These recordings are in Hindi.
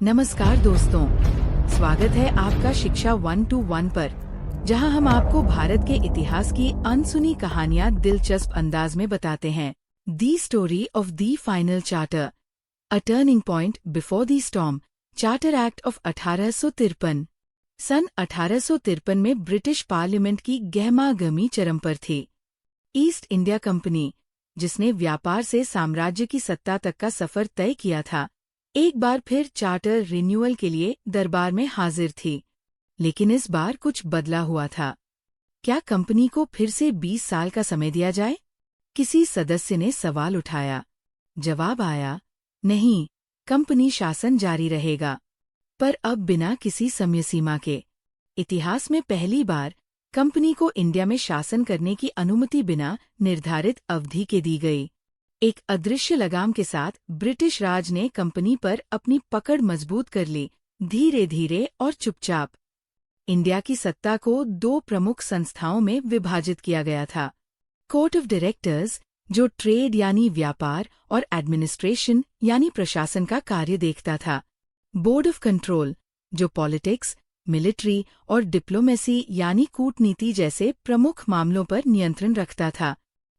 नमस्कार दोस्तों, स्वागत है आपका शिक्षा 121 पर, जहां हम आपको भारत के इतिहास की अनसुनी कहानियां दिलचस्प अंदाज में बताते हैं। The story of the final charter, a turning point before the storm, charter act of 1853। सन 1853 में ब्रिटिश पार्लियामेंट की गहमागहमी चरम पर थी। ईस्ट इंडिया कंपनी, जिसने व्यापार से साम्राज्य की सत्ता तक का सफर तय किया था, एक बार फिर चार्टर रिन्यूअल के लिए दरबार में हाजिर थी। लेकिन इस बार कुछ बदला हुआ था। क्या कंपनी को फिर से 20 साल का समय दिया जाए? किसी सदस्य ने सवाल उठाया। जवाब आया, नहीं, कंपनी शासन जारी रहेगा, पर अब बिना किसी समय सीमा के। इतिहास में पहली बार कंपनी को इंडिया में शासन करने की अनुमति बिना निर्धारित अवधि के दी गई। एक अदृश्य लगाम के साथ ब्रिटिश राज ने कंपनी पर अपनी पकड़ मजबूत कर ली, धीरे धीरे और चुपचाप। इंडिया की सत्ता को दो प्रमुख संस्थाओं में विभाजित किया गया था। कोर्ट ऑफ डायरेक्टर्स, जो ट्रेड यानी व्यापार और एडमिनिस्ट्रेशन यानी प्रशासन का कार्य देखता था। बोर्ड ऑफ कंट्रोल, जो पॉलिटिक्स, मिलिट्री और डिप्लोमेसी यानी कूटनीति जैसे प्रमुख मामलों पर नियंत्रण रखता था।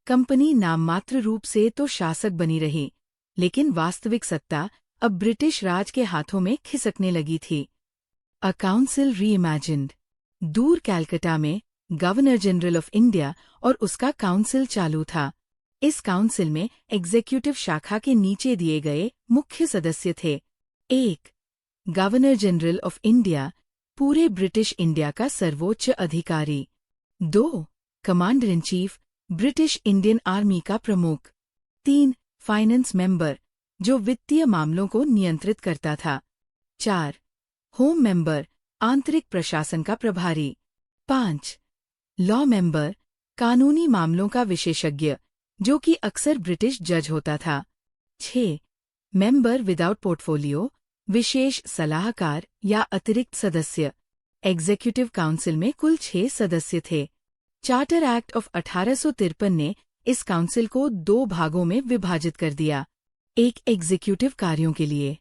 कंपनी नाममात्र रूप से तो शासक बनी रही, लेकिन वास्तविक सत्ता अब ब्रिटिश राज के हाथों में खिसकने लगी थी। A council reimagined. दूर कैलकाटा में गवर्नर जनरल ऑफ इंडिया और उसका काउंसिल चालू था। इस काउंसिल में एग्जीक्यूटिव शाखा के नीचे दिए गए मुख्य सदस्य थे। 1. गवर्नर जनरल ऑफ इंडिया, पूरे ब्रिटिश इंडिया का सर्वोच्च अधिकारी। 2. Commander in chief, British Indian army का प्रमुख। 3. फाइनेंस मेंबर, जो वित्तीय मामलों को नियंत्रित करता था। 4. होम मेंबर, आंतरिक प्रशासन का प्रभारी। 5. लॉ मेंबर, कानूनी मामलों का विशेषज्ञ, जो कि अक्सर ब्रिटिश जज होता था। 6. मेंबर विदाउट पोर्टफोलियो, विशेष सलाहकार या अतिरिक्त सदस्य। एग्जीक्यूटिव काउंसिल में कुल 6 सदस्य थे। चार्टर एक्ट ऑफ 1853 ने इस काउंसिल को 2 भागों में विभाजित कर दिया। एक एग्जीक्यूटिव कार्यों के लिए,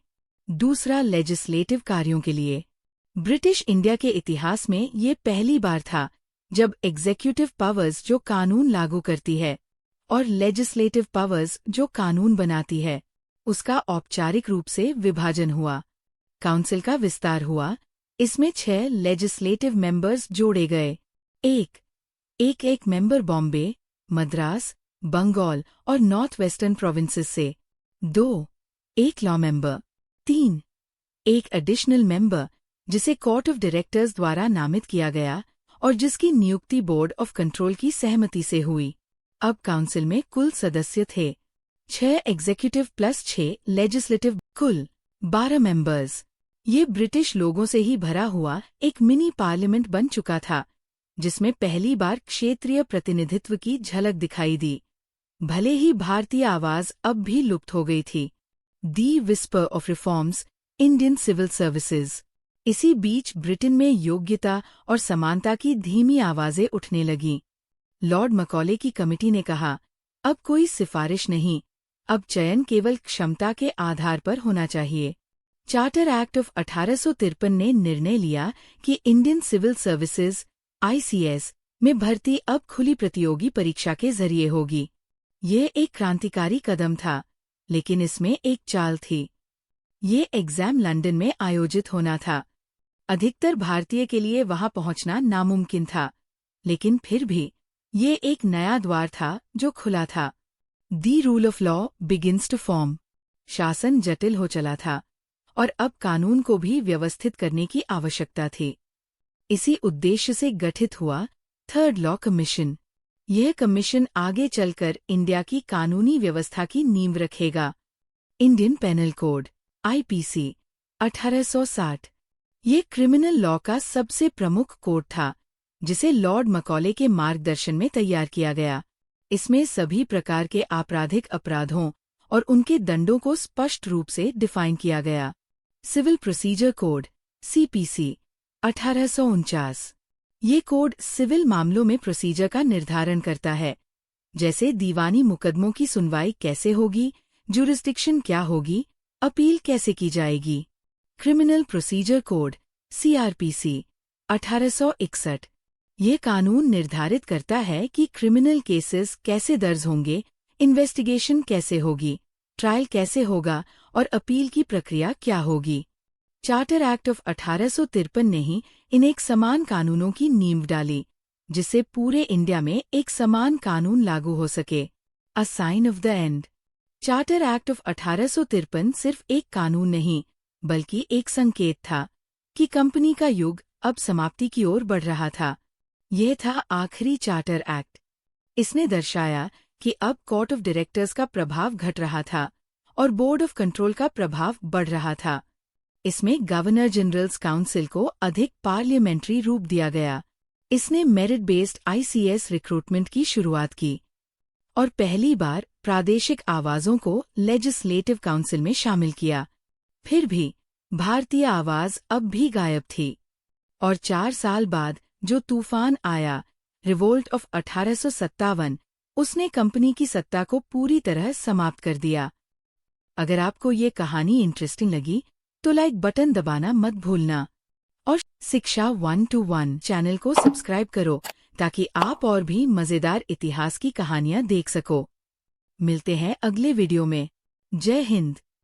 दूसरा लेजिस्लेटिव कार्यों के लिए। ब्रिटिश इंडिया के इतिहास में ये पहली बार था जब एग्जीक्यूटिव पावर्स, जो कानून लागू करती है, और लेजिस्लेटिव पावर्स, जो कानून बनाती है, उसका औपचारिक रूप से विभाजन हुआ। काउंसिल का विस्तार हुआ। इसमें 6 लेजिस्लेटिव मेंबर्स जोड़े गए। एक मेंबर बॉम्बे, मद्रास, बंगाल और नॉर्थ वेस्टर्न प्रोविंसेस से। 2. एक लॉ मेंबर। 3. एक एडिशनल मेंबर, जिसे कोर्ट ऑफ डायरेक्टर्स द्वारा नामित किया गया और जिसकी नियुक्ति बोर्ड ऑफ कंट्रोल की सहमति से हुई। अब काउंसिल में कुल सदस्य थे 6 एग्जीक्यूटिव प्लस 6 लेजिस्लेटिव, कुल 12 मेंबर्स। ये ब्रिटिश लोगों से ही भरा हुआ एक मिनी पार्लियामेंट बन चुका था, जिसमें पहली बार क्षेत्रीय प्रतिनिधित्व की झलक दिखाई दी। भले ही भारतीय आवाज अब भी लुप्त हो गई थी। The whisper of reforms, Indian civil services. इसी बीच ब्रिटेन में योग्यता और समानता की धीमी आवाजें उठने लगीं। लॉर्ड मकॉले की कमेटी ने कहा, अब कोई सिफारिश नहीं, अब चयन केवल क्षमता के आधार पर होना चाहिए। चार्टर एक्ट ऑफ 1853 ने निर्णय लिया कि इंडियन सिविल सर्विसेज (ICS) में भर्ती अब खुली प्रतियोगी परीक्षा के जरिए होगी। ये एक क्रांतिकारी कदम था, लेकिन इसमें एक चाल थी। ये एग्जाम लंदन में आयोजित होना था। अधिकतर भारतीय के लिए वहां पहुंचना नामुमकिन था, लेकिन फिर भी ये एक नया द्वार था जो खुला था। The rule of law begins to form. शासन जटिल हो चला था और अब कानून को भी व्यवस्थित करने की आवश्यकता थी। इसी उद्देश्य से गठित हुआ थर्ड लॉ कमीशन। यह कमीशन आगे चलकर इंडिया की कानूनी व्यवस्था की नींव रखेगा। Indian penal code (IPC) 1860। ये क्रिमिनल लॉ का सबसे प्रमुख कोड था, जिसे लॉर्ड मकॉले के मार्गदर्शन में तैयार किया गया। इसमें सभी प्रकार के आपराधिक अपराधों और उनके दंडों को स्पष्ट रूप से डिफाइन किया गया। Civil procedure code (CPC) 1849। ये कोड सिविल मामलों में प्रोसीजर का निर्धारण करता है, जैसे दीवानी मुकदमों की सुनवाई कैसे होगी, जुरिस्डिक्शन क्या होगी, अपील कैसे की जाएगी। Criminal procedure code CRPC 1861। ये कानून निर्धारित करता है कि क्रिमिनल केसेस कैसे दर्ज होंगे, इन्वेस्टिगेशन कैसे होगी, ट्रायल कैसे होगा और अपील की प्रक्रिया क्या होगी। चार्टर एक्ट ऑफ 1853 ने ही इन एक समान कानूनों की नींव डाली, जिससे पूरे इंडिया में एक समान कानून लागू हो सके। A sign off the end. Charter act of 1853 सिर्फ एक कानून नहीं, बल्कि एक संकेत था कि कंपनी का युग अब समाप्ति की ओर बढ़ रहा था। यह था आखिरी चार्टर एक्ट। इसने दर्शाया कि अब कोर्ट ऑफ डायरेक्टर्स का प्रभाव घट रहा था और बोर्ड ऑफ कंट्रोल का प्रभाव बढ़ रहा था। इसमें गवर्नर जनरल्स काउंसिल को अधिक पार्लियामेंट्री रूप दिया गया। इसने मेरिट बेस्ड ICS रिक्रूटमेंट की शुरुआत की और पहली बार प्रादेशिक आवाज़ों को लेजिस्लेटिव काउंसिल में शामिल किया। फिर भी भारतीय आवाज़ अब भी गायब थी और 4 साल बाद जो तूफान आया, रिवोल्ट ऑफ 1857, उसने कंपनी की सत्ता को पूरी तरह समाप्त कर दिया। अगर आपको ये कहानी इंटरेस्टिंग लगी तो लाइक बटन दबाना मत भूलना और शिक्षा 121 चैनल को सब्सक्राइब करो ताकि आप और भी मज़ेदार इतिहास की कहानियाँ देख सको। मिलते हैं अगले वीडियो में। जय हिंद।